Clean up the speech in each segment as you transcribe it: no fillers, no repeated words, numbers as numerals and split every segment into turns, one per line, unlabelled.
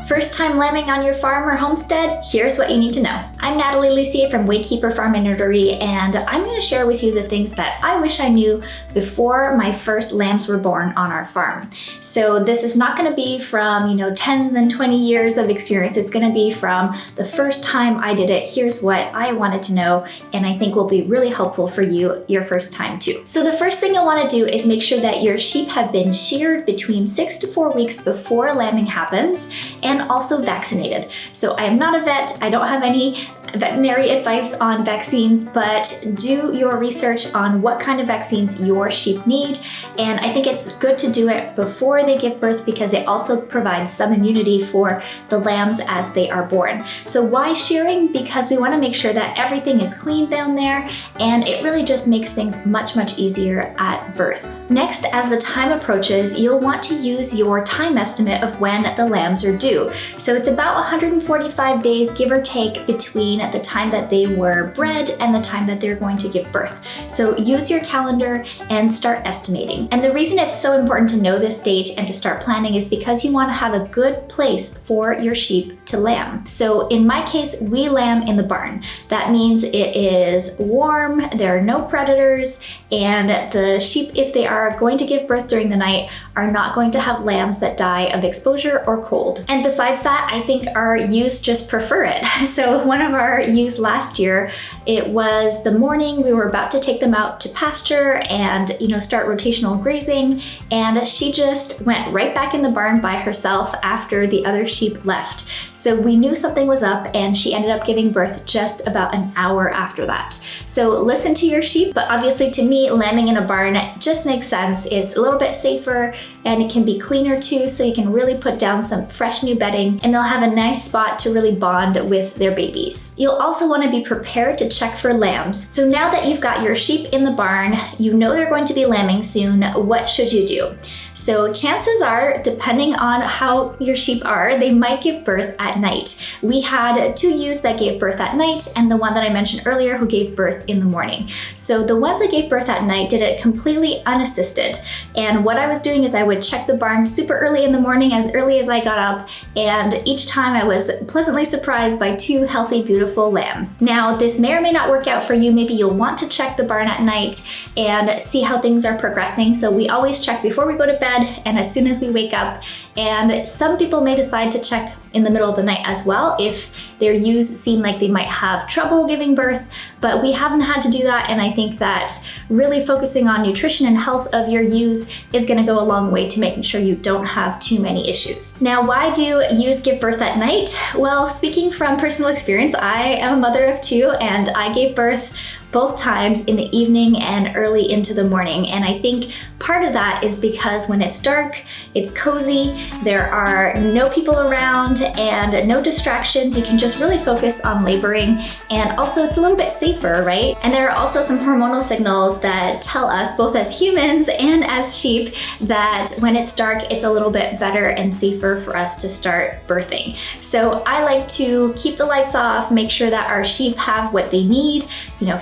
First time lambing on your farm or homestead? Here's what you need to know. I'm Natalie Lucier from Waykeeper Farm and Nerdery, and I'm going to share with you the things that I wish I knew before my first lambs were born on our farm. So this is not going to be from, tens and 20 years of experience. It's going to be from the first time I did it. Here's what I wanted to know, and I think will be really helpful for you your first time too. So the first thing you'll want to do is make sure that your sheep have been sheared between 6 to 4 weeks before lambing happens, and also vaccinated. So I am not a vet. I don't have any veterinary advice on vaccines, but do your research on what kind of vaccines your sheep need. And I think it's good to do it before they give birth because it also provides some immunity for the lambs as they are born. So why shearing? Because we want to make sure that everything is clean down there, and it really just makes things much, much easier at birth. Next, as the time approaches, you'll want to use your time estimate of when the lambs are due. So it's about 145 days, give or take, between the time that they were bred and the time that they're going to give birth. So use your calendar and start estimating. And the reason it's so important to know this date and to start planning is because you want to have a good place for your sheep to lamb. So in my case, we lamb in the barn. That means it is warm, there are no predators, and the sheep, if they are going to give birth during the night, are not going to have lambs that die of exposure or cold. And besides that, I think our ewes just prefer it. So one of our ewes last year, it was the morning we were about to take them out to pasture and start rotational grazing, and she just went right back in the barn by herself after the other sheep left. So we knew something was up, and she ended up giving birth just about an hour after that. So listen to your sheep, but obviously to me, lambing in a barn just makes sense. It's a little bit safer and it can be cleaner too, so you can really put down some fresh new bedding and they'll have a nice spot to really bond with their babies. You'll also want to be prepared to check for lambs. So now that you've got your sheep in the barn, you know they're going to be lambing soon, what should you do? So chances are, depending on how your sheep are, they might give birth at night. We had 2 ewes that gave birth at night and the one that I mentioned earlier who gave birth in the morning. So the ones that gave birth at night did it completely unassisted. And what I was doing is I would check the barn super early in the morning, as early as I got up, and each time I was pleasantly surprised by 2 healthy, beautiful lambs. Now, this may or may not work out for you. Maybe you'll want to check the barn at night and see how things are progressing. So we always check before we go to bed and as soon as we wake up. And some people may decide to check in the middle of the night as well if their ewes seem like they might have trouble giving birth, but we haven't had to do that, and I think that really focusing on nutrition and health of your ewes is going to go a long way to making sure you don't have too many issues. Now, why do ewes give birth at night? Well, speaking from personal experience, I am a mother of 2 and I gave birth both times in the evening and early into the morning. And I think part of that is because when it's dark, it's cozy, there are no people around and no distractions. You can just really focus on laboring, and also it's a little bit safer, right? And there are also some hormonal signals that tell us, both as humans and as sheep, that when it's dark, it's a little bit better and safer for us to start birthing. So I like to keep the lights off, make sure that our sheep have what they need,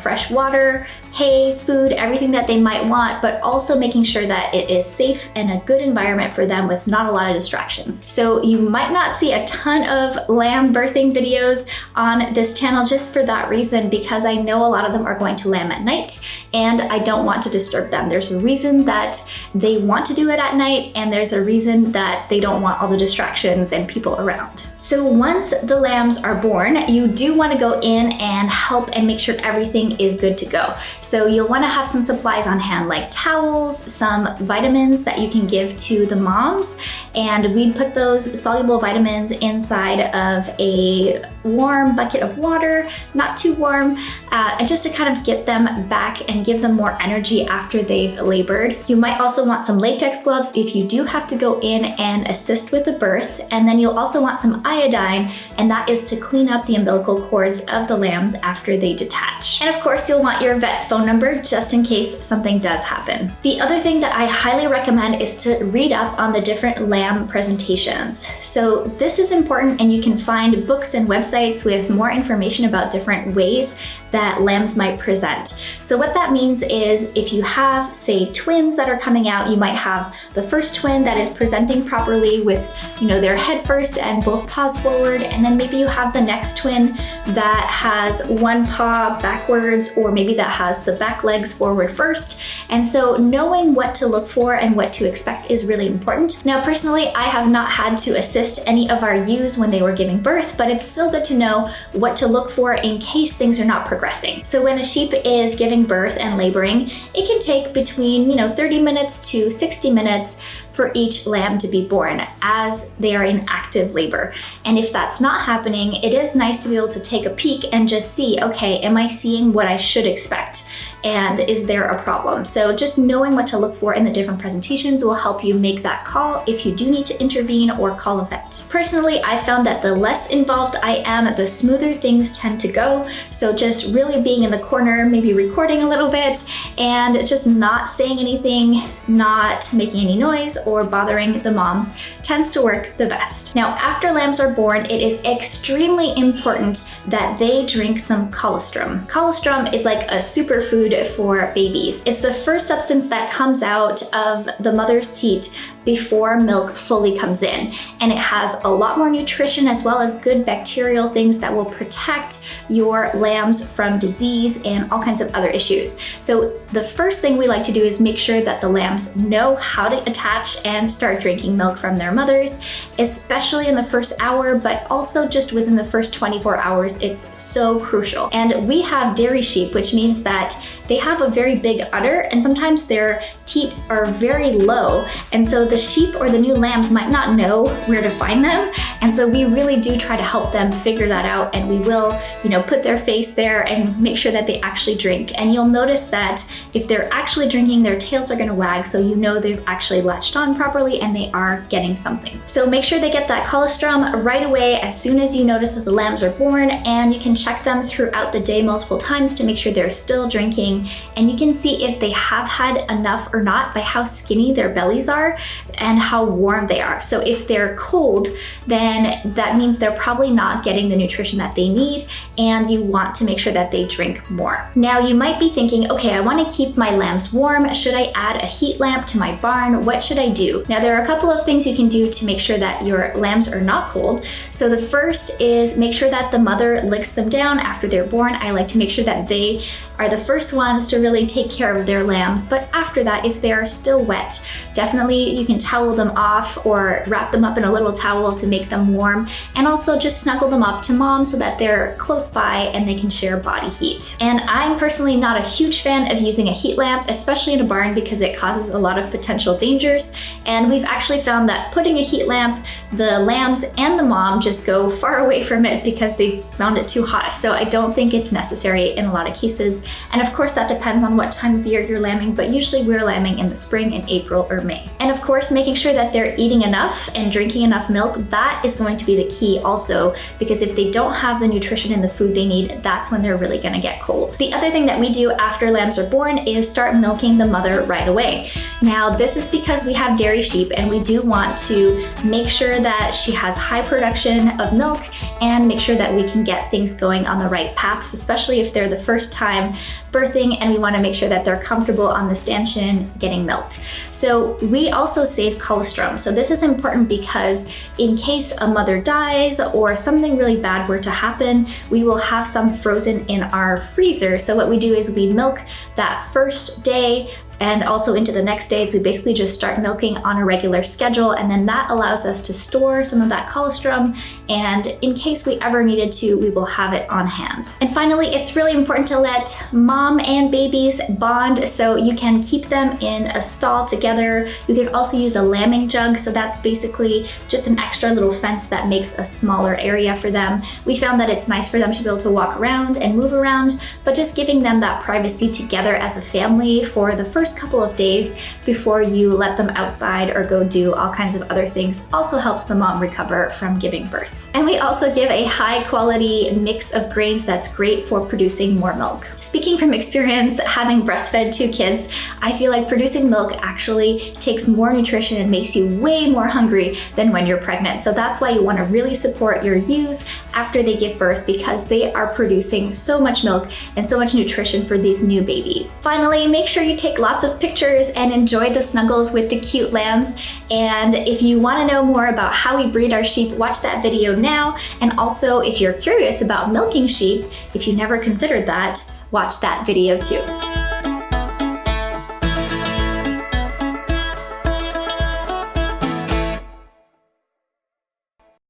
fresh water, hay, food, everything that they might want, but also making sure that it is safe and a good environment for them with not a lot of distractions. So you might not see a ton of lamb birthing videos on this channel just for that reason, because I know a lot of them are going to lamb at night and I don't want to disturb them. There's a reason that they want to do it at night, and there's a reason that they don't want all the distractions and people around. So once the lambs are born, you do want to go in and help and make sure everything is good to go. So you'll want to have some supplies on hand, like towels, some vitamins that you can give to the moms, and we put those soluble vitamins inside of a warm bucket of water, not too warm, just to kind of get them back and give them more energy after they've labored. You might also want some latex gloves if you do have to go in and assist with the birth, and then you'll also want some iodine, and that is to clean up the umbilical cords of the lambs after they detach. And of course, you'll want your vet's phone number just in case something does happen. The other thing that I highly recommend is to read up on the different lamb lamb presentations. So this is important, and you can find books and websites with more information about different ways that lambs might present. So what that means is if you have, say, twins that are coming out, you might have the first twin that is presenting properly with, their head first and both paws forward, and then maybe you have the next twin that has one paw backwards, or maybe that has the back legs forward first. And so knowing what to look for and what to expect is really important. Now, personally, I have not had to assist any of our ewes when they were giving birth, but it's still good to know what to look for in case things are not progressing. So when a sheep is giving birth and laboring, it can take between 30 minutes to 60 minutes for each lamb to be born as they are in active labor. And if that's not happening, it is nice to be able to take a peek and just see, okay, am I seeing what I should expect? And is there a problem? So just knowing what to look for in the different presentations will help you make that call if you do need to intervene or call a vet. Personally, I found that the less involved I am, the smoother things tend to go. So just really being in the corner, maybe recording a little bit, and just not saying anything, not making any noise or bothering the moms tends to work the best. Now, after lambs are born, it is extremely important that they drink some colostrum. Colostrum is like a superfood for babies. It's the first substance that comes out of the mother's teat before milk fully comes in. And it has a lot more nutrition as well as good bacterial things that will protect your lambs from disease and all kinds of other issues. So the first thing we like to do is make sure that the lambs know how to attach and start drinking milk from their mothers, especially in the first hour, but also just within the first 24 hours. It's so crucial. And we have dairy sheep, which means that they have a very big udder, and sometimes their teat are very low. And so the sheep or the new lambs might not know where to find them. And so we really do try to help them figure that out. And we will, put their face there and make sure that they actually drink. And you'll notice that if they're actually drinking, their tails are going to wag. So they've actually latched on properly and they are getting something. So make sure they get that colostrum right away as soon as you notice that the lambs are born. And you can check them throughout the day multiple times to make sure they're still drinking. And you can see if they have had enough or not by how skinny their bellies are and how warm they are. So if they're cold, then that means they're probably not getting the nutrition that they need, and you want to make sure that they drink more. Now you might be thinking, okay, I want to keep my lambs warm. Should I add a heat lamp to my barn? What should I do? Now there are a couple of things you can do to make sure that your lambs are not cold. So the first is make sure that the mother licks them down after they're born. I like to make sure that they are the first ones to really take care of their lambs. But after that, if they are still wet, definitely you can towel them off or wrap them up in a little towel to make them warm, and also just snuggle them up to mom so that they're close by and they can share body heat. And I'm personally not a huge fan of using a heat lamp, especially in a barn, because it causes a lot of potential dangers. And we've actually found that putting a heat lamp, the lambs and the mom just go far away from it because they found it too hot. So I don't think it's necessary in a lot of cases. And of course that depends on what time of year you're lambing, but usually we're lambing in the spring in April or May. And of course, making sure that they're eating enough and drinking enough milk, that is going to be the key also, because if they don't have the nutrition in the food they need, that's when they're really gonna get cold. The other thing that we do after lambs are born is start milking the mother right away. Now, this is because we have dairy sheep and we do want to make sure that she has high production of milk and make sure that we can get things going on the right paths, especially if they're the first time birthing and we want to make sure that they're comfortable on the stanchion getting milked. So we also save colostrum. So this is important because in case a mother dies or something really bad were to happen, we will have some frozen in our freezer. So what we do is we milk that first day and also into the next days. We basically just start milking on a regular schedule, and then that allows us to store some of that colostrum, and in case we ever needed to, we will have it on hand. And finally, it's really important to let mom and babies bond, so you can keep them in a stall together. You can also use a lambing jug, so that's basically just an extra little fence that makes a smaller area for them. We found that it's nice for them to be able to walk around and move around, but just giving them that privacy together as a family for the first first couple of days before you let them outside or go do all kinds of other things also helps the mom recover from giving birth. And we also give a high quality mix of grains that's great for producing more milk. Speaking from experience, having breastfed 2 kids, I feel like producing milk actually takes more nutrition and makes you way more hungry than when you're pregnant. So that's why you want to really support your ewes after they give birth, because they are producing so much milk and so much nutrition for these new babies. Finally, make sure you take lots of pictures and enjoy the snuggles with the cute lambs. And if you want to know more about how we breed our sheep, watch that video now. And also, if you're curious about milking sheep, if you never considered that, watch that video too.